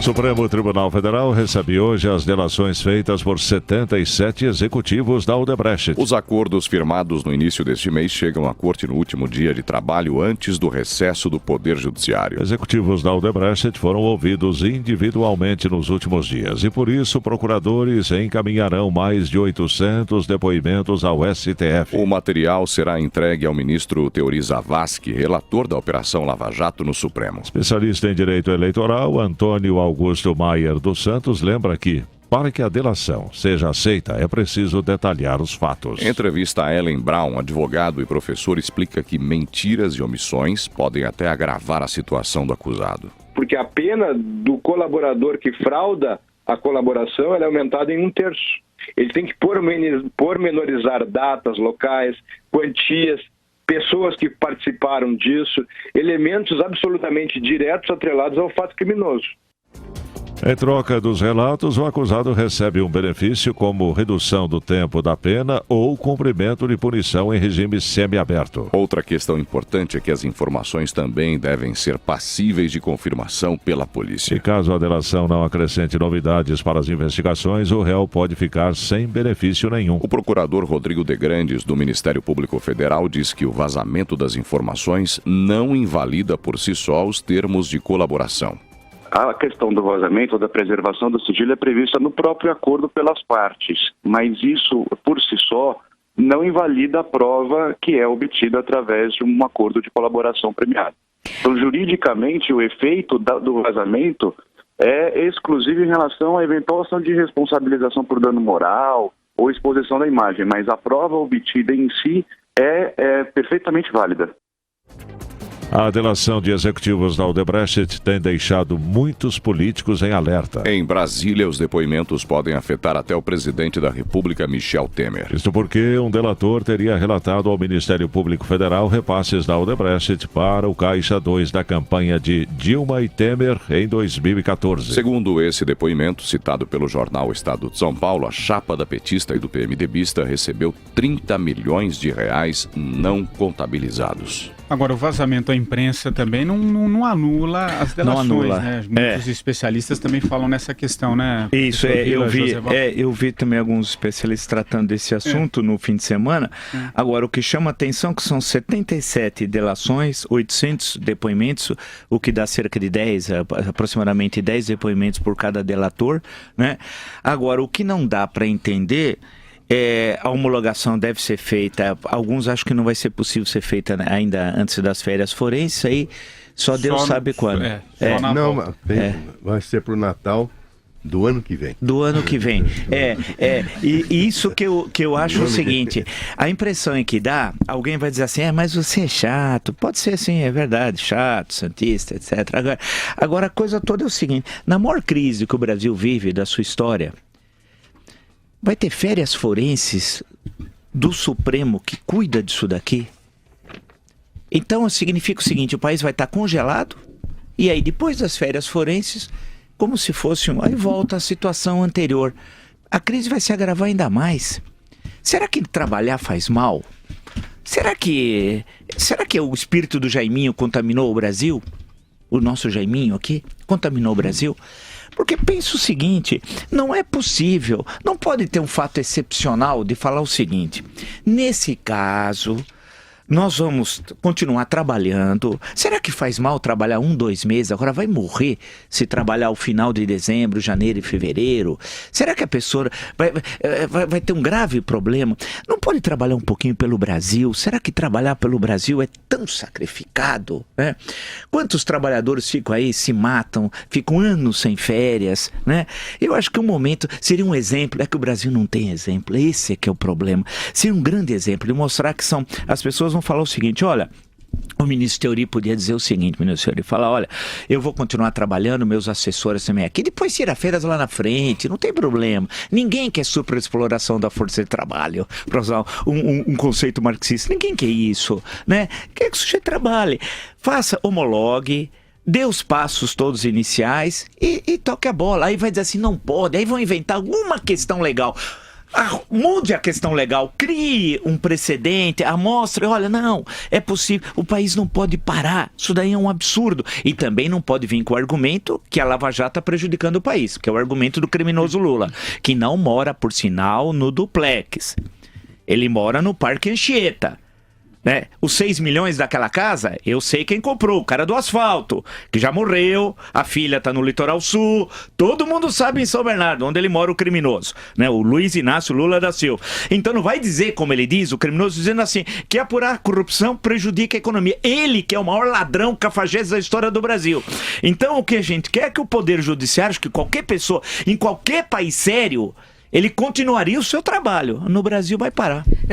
Supremo Tribunal Federal recebe hoje as delações feitas por 77 executivos da Odebrecht. Os acordos firmados no início deste mês chegam à corte no último dia de trabalho antes do recesso do Poder Judiciário. Executivos da Odebrecht foram ouvidos individualmente nos últimos dias e, por isso, procuradores encaminharão mais de 800 depoimentos ao STF. O material será entregue ao ministro Teori Zavascki, relator da Operação Lava Jato no Supremo. Especialista em direito eleitoral, Antônio Augusto Maier dos Santos lembra que, para que a delação seja aceita, é preciso detalhar os fatos. Em entrevista a Ellen Brown, advogado e professor, explica que mentiras e omissões podem até agravar a situação do acusado. Porque a pena do colaborador que frauda a colaboração ela é aumentada em 1/3. Ele tem que pormenorizar datas, locais, quantias, pessoas que participaram disso, elementos absolutamente diretos atrelados ao fato criminoso. Em troca dos relatos, o acusado recebe um benefício como redução do tempo da pena ou cumprimento de punição em regime semiaberto. Outra questão importante é que as informações também devem ser passíveis de confirmação pela polícia. E caso a delação não acrescente novidades para as investigações, o réu pode ficar sem benefício nenhum. O procurador Rodrigo de Grandes, do Ministério Público Federal, diz que o vazamento das informações não invalida por si só os termos de colaboração. A questão do vazamento ou da preservação do sigilo é prevista no próprio acordo pelas partes, mas isso, por si só, não invalida a prova que é obtida através de um acordo de colaboração premiada. Então, juridicamente, o efeito do vazamento é exclusivo em relação à eventual ação de responsabilização por dano moral ou exposição da imagem, mas a prova obtida em si é perfeitamente válida. A delação de executivos da Odebrecht tem deixado muitos políticos em alerta. Em Brasília, os depoimentos podem afetar até o presidente da República, Michel Temer. Isto porque um delator teria relatado ao Ministério Público Federal repasses da Odebrecht para o Caixa 2 da campanha de Dilma e Temer em 2014. Segundo esse depoimento, citado pelo jornal Estado de São Paulo, a chapa da petista e do PMDBista recebeu 30 milhões de reais não contabilizados. Agora, o vazamento à imprensa também não anula as delações, não anula. Né? Muitos especialistas também falam nessa questão, né? Isso, eu vi também alguns especialistas tratando desse assunto no fim de semana. Agora, o que chama atenção é que são 77 delações, 800 depoimentos, o que dá cerca de aproximadamente 10 depoimentos por cada delator, né? Agora, o que não dá para entender... a homologação deve ser feita, alguns acham que não vai ser possível ser feita ainda antes das férias forenses, aí só Deus sabe quando. Vai ser para o Natal do ano que vem. Do ano que vem. E isso que eu acho o seguinte, a impressão é que dá, alguém vai dizer assim, mas você é chato, pode ser sim, é verdade, chato, santista, etc. Agora a coisa toda é o seguinte, na maior crise que o Brasil vive da sua história, vai ter férias forenses do Supremo que cuida disso daqui? Então significa o seguinte, o país vai estar congelado e aí depois das férias forenses, como se fosse aí volta a situação anterior. A crise vai se agravar ainda mais. Será que trabalhar faz mal? Será que o espírito do Jaiminho contaminou o Brasil? O nosso Jaiminho aqui contaminou o Brasil? Porque pensa o seguinte, não é possível, não pode ter um fato excepcional de falar o seguinte, nesse caso, nós vamos continuar trabalhando, será que faz mal trabalhar 2 meses, agora vai morrer se trabalhar o final de dezembro, janeiro e fevereiro? Será que a pessoa vai ter um grave problema? Não pode trabalhar um pouquinho pelo Brasil? Será que trabalhar pelo Brasil é tão sacrificado? Né? Quantos trabalhadores ficam aí, se matam, ficam anos sem férias? Né? Eu acho que um momento, seria um exemplo, é que o Brasil não tem exemplo, esse é que é o problema. Seria um grande exemplo de mostrar que as pessoas vão falar o seguinte, olha, o ministro Teori podia dizer o seguinte, o ministro Teori fala, olha, eu vou continuar trabalhando, meus assessores também aqui, depois tira férias lá na frente, não tem problema. Ninguém quer superexploração da força de trabalho, para usar um conceito marxista, ninguém quer isso, né? Quer que o sujeito trabalhe, faça, homologue, dê os passos todos iniciais e toque a bola. Aí vai dizer assim, não pode, aí vão inventar alguma questão legal. Mude a questão legal, crie um precedente, mostre, olha, não, é possível, o país não pode parar, isso daí é um absurdo. E também não pode vir com o argumento que a Lava Jato está prejudicando o país, que é o argumento do criminoso Lula, que não mora, por sinal, no duplex. Ele mora no Parque Anchieta. Né? Os 6 milhões daquela casa, eu sei quem comprou, o cara do asfalto, que já morreu, a filha tá no litoral sul, todo mundo sabe em São Bernardo, onde ele mora o criminoso, né? O Luiz Inácio Lula da Silva. Então não vai dizer, como ele diz, o criminoso dizendo assim, que apurar a corrupção prejudica a economia. Ele que é o maior ladrão cafajeste da história do Brasil. Então o que a gente quer é que o Poder Judiciário, que qualquer pessoa, em qualquer país sério, ele continuaria o seu trabalho. No Brasil vai parar.